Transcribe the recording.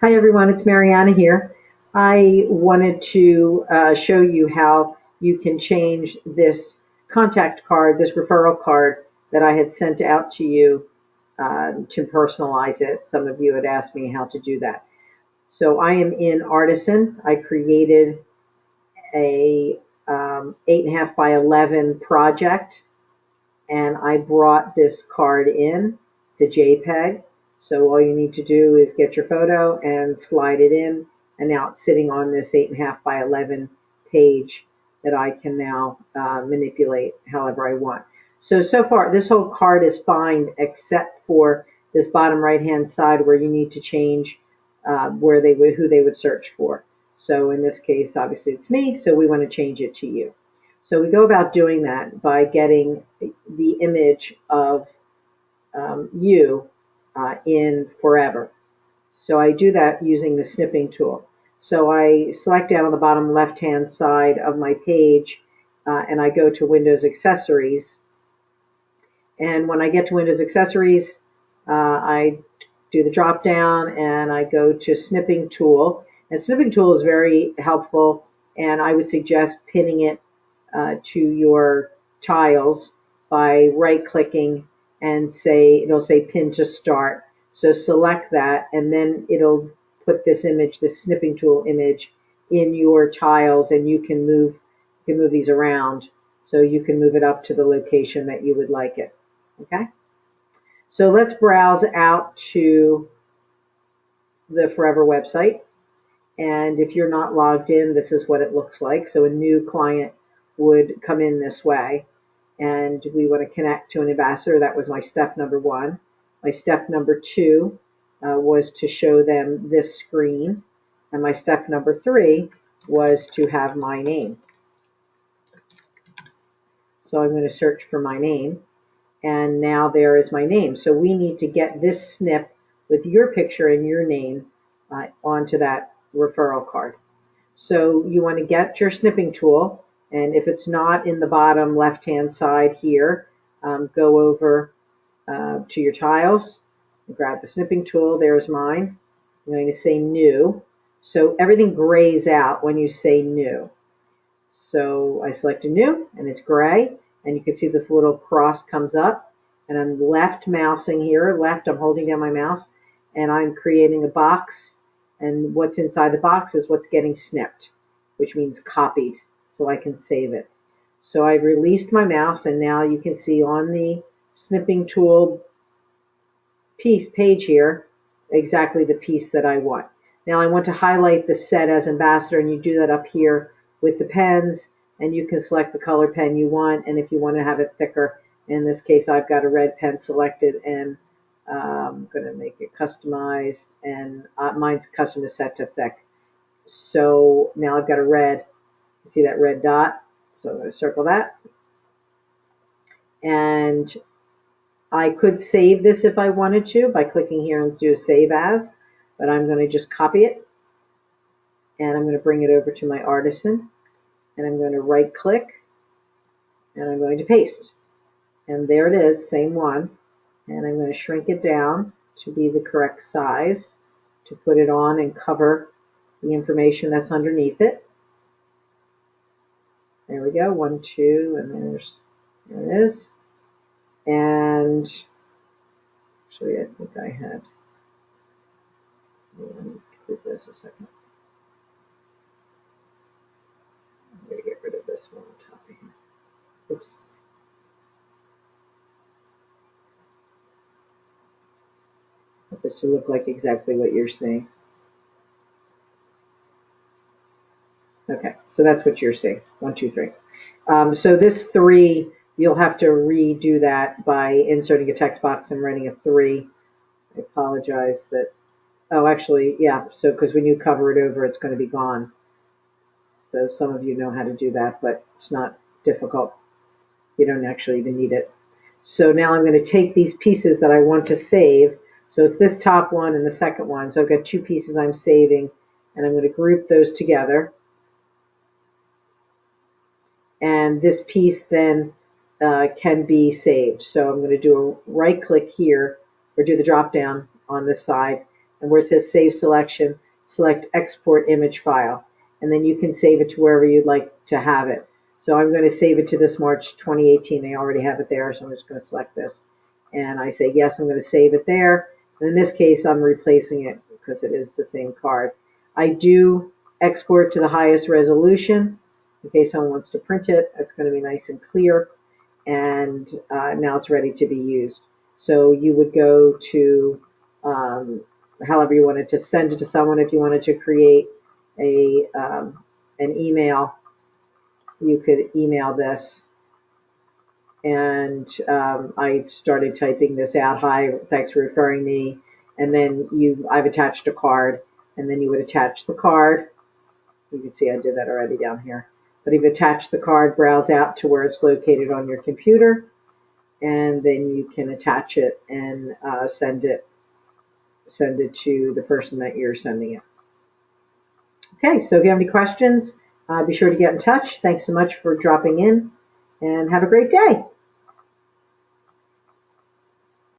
Hi everyone, it's Mariana here. I wanted to show you how you can change this contact card, this referral card that I had sent out to you to personalize it. Some of you had asked me how to do that. So I am in Artisan. I created a 8.5 by 11 project, and I brought this card in. It's a JPG. So all you need to do is get your photo and slide it in, and now it's sitting on this 8.5 by 11 page that I can now manipulate however I want. So far this whole card is fine except for this bottom right hand side where you need to change who they would search for. So in this case, obviously it's me, so we want to change it to you. So we go about doing that by getting the image of you in forever. So I do that using the snipping tool. So I select down on the bottom left hand side of my page and I go to Windows Accessories. And when I get to Windows Accessories, I do the drop down and I go to Snipping Tool. And Snipping Tool is very helpful, and I would suggest pinning it to your tiles by right clicking and it'll say pin to start. So select that and then it'll put this image, this snipping tool image, in your tiles, and you can move these around, so you can move it up to the location that you would like it. Okay? So let's browse out to the Forever website. And if you're not logged in, this is what it looks like. So a new client would come in this way, and we want to connect to an ambassador. That was my step number 1. My step number 2 was to show them this screen, and my step number 3 was to have my name. So I'm going to search for my name, and now there is my name. So we need to get this snip with your picture and your name onto that referral card. So you want to get your snipping tool, and if it's not in the bottom left hand side here, go over to your tiles, grab the snipping tool. There's mine. I'm going to say new. So everything grays out when you say new. So I select a new, and it's gray, and you can see this little cross comes up, and I'm left mousing here. Left, I'm holding down my mouse, and I'm creating a box, and what's inside the box is what's getting snipped, which means copied, so I can save it. So I've released my mouse, and now you can see on the snipping tool page here exactly the piece that I want. Now I want to highlight the set as ambassador, and you do that up here with the pens, and you can select the color pen you want, and if you want to have it thicker, in this case I've got a red pen selected, and I'm going to make it customize, and mine's custom is set to thick. So now I've got a red, you see that red dot, so I'm going to circle that, and I could save this if I wanted to by clicking here and do save as, but I'm going to just copy it, and I'm going to bring it over to my Artisan, and I'm going to right click, and I'm going to paste, and there it is, same one, and I'm going to shrink it down to be the correct size to put it on and cover the information that's underneath it. There we go, 1, 2, and there it is. And actually, I think I had. Let me click this a second. I'm going to get rid of this one on top of here. Oops. I want this to look like exactly what you're seeing. Okay, so that's what you're seeing. 1, 2, 3. So this 3, you'll have to redo that by inserting a text box and writing a 3. I apologize that. Oh, actually, yeah. So because when you cover it over, it's going to be gone. So some of you know how to do that, but it's not difficult. You don't actually even need it. So now I'm going to take these pieces that I want to save. So it's this top one and the second one. So I've got 2 pieces I'm saving, and I'm going to group those together. And this piece then can be saved. So I'm going to do a right click here, or do the drop down on this side, and where it says Save Selection, select Export Image File, and then you can save it to wherever you'd like to have it. So I'm going to save it to this March 2018. I already have it there, so I'm just going to select this. And I say, yes, I'm going to save it there. And in this case, I'm replacing it because it is the same card. I do export to the highest resolution in case someone wants to print it. It's going to be nice and clear. And now it's ready to be used. So you would go to however you wanted to send it to someone. If you wanted to create an email, you could email this. And I started typing this out. Hi, thanks for referring me. And then I've attached a card, and then you would attach the card. You can see I did that already down here. But you've attached the card, browse out to where it's located on your computer, and then you can attach it and send it to the person that you're sending it. Okay, so if you have any questions, be sure to get in touch. Thanks so much for dropping in, and have a great day.